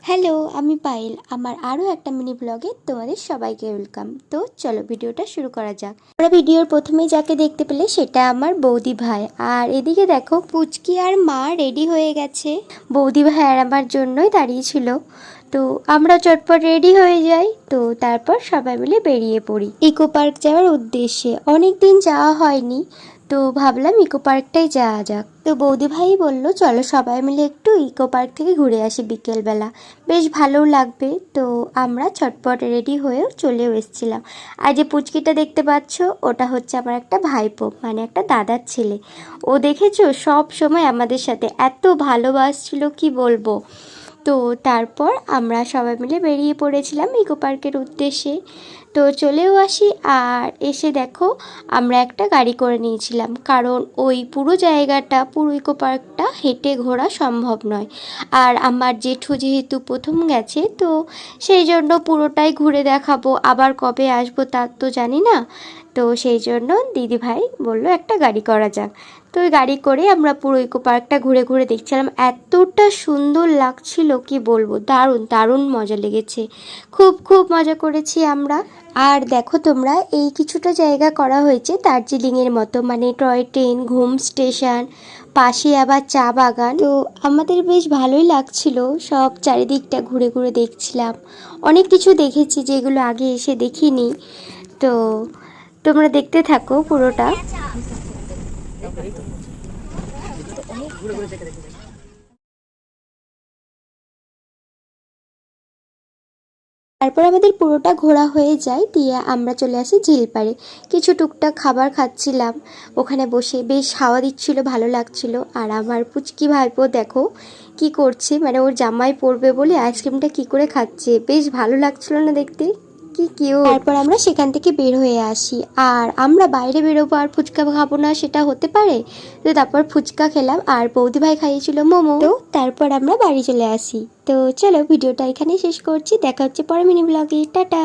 Hello, আমি পায়েল। আমার আরও একটা মিনি ব্লগে তোমাদের সবাইকে ওয়েলকাম। তো চলো ভিডিওটা শুরু করা যাক। আমরা ভিডিওর প্রথমে যাকে দেখতে পেলে সেটা আমার বৌদি ভাই। আর এদিকে দেখো পুচকি আর মা রেডি হয়ে গেছে। বৌদি ভাই আর আমার জন্যই দাঁড়িয়েছিল। তো আমরা চটপট রেডি হয়ে যাই। তো তারপর সবাই মিলে বেরিয়ে পড়ি ইকো পার্ক যাওয়ার উদ্দেশ্যে। অনেক দিন যাওয়া হয়নি, তো ভাবলাম ইকো পার্কটাই যাওয়া যাক। তো বৌদি ভাই বললো চলো সবাই মিলে একটু ইকো পার্ক থেকে ঘুরে আসি বিকেলবেলা, বেশ ভালোও লাগবে। তো আমরা ছটপট রেডি হয়েও চলেও এসেছিলাম। আর যে পুচকিটা দেখতে পাচ্ছ ওটা হচ্ছে আমার একটা ভাইপো, মানে একটা দাদার ছেলে। ও দেখেছো সব সময় আমাদের সাথে এত ভালোবাসছিল কি বলবো। তো তারপর আমরা সবাই মিলে বেরিয়ে পড়েছিলাম ইকো পার্কের উদ্দেশ্যে। তো চলেও আসি। আর এসে দেখো আমরা একটা গাড়ি করে নিয়েছিলাম, কারণ ওই পুরো জায়গাটা, পুরো ইকো পার্কটা হেঁটে ঘোরা সম্ভব নয়। আর আমার জেঠু যেহেতু প্রথম গেছে, তো সেই জন্য পুরোটাই ঘুরে দেখাবো, আবার কবে আসবো তার তো জানি না। তো সেই জন্য দিদিভাই বলল একটা গাড়ি করা যাক। তো ওই গাড়ি করে আমরা পুরো ইকো পার্কটা ঘুরে ঘুরে দেখছিলাম। এতটা সুন্দর লাগছিল কি বলবো, দারুণ দারুণ মজা লেগেছে। খুব খুব মজা করেছি আমরা। আর দেখো তোমরা, এই কিছুটা জায়গা করা হয়েছে দার্জিলিংয়ের মতো, মানে টয় ট্রেন, ঘুম স্টেশন, পাশে আবার চা বাগান। তো আমাদের বেশ ভালোই লাগছিল, সব চারিদিকটা ঘুরে ঘুরে দেখছিলাম। অনেক কিছু দেখেছি যেগুলো আগে এসে দেখিনি। তো তোমরা দেখতে থাকো পুরোটা। তারপর আমাদের পুরোটা ঘোরা হয়ে যায়, দিয়ে আমরা চলে আসি ঝিলপাড়ে। কিছু টুকটাক খাবার খাচ্ছিলাম ওখানে বসে, বেশ হাওয়া দিচ্ছিল, ভালো লাগছিল। আর আমার পুচকি ভাইপো দেখো কি করছে, মানে ওর জামাই পড়বে বলে আইসক্রিমটা কি করে খাচ্ছে, বেশ ভালো লাগছিল না দেখতে, কি কিউট। তারপর আমরা সেখান থেকে বের হয়ে আসি। আর আমরা বাইরে বেরোবো আর ফুচকা খাবো না সেটা হতে পারে? তো তারপর ফুচকা খেলাম, আর বৌদি ভাই খাইয়েছিল মোমো। তো তারপর আমরা বাড়ি চলে আসি। তো চলো ভিডিওটা এখানেই শেষ করছি, দেখা হচ্ছে পরে মিনি ব্লগে। টাটা।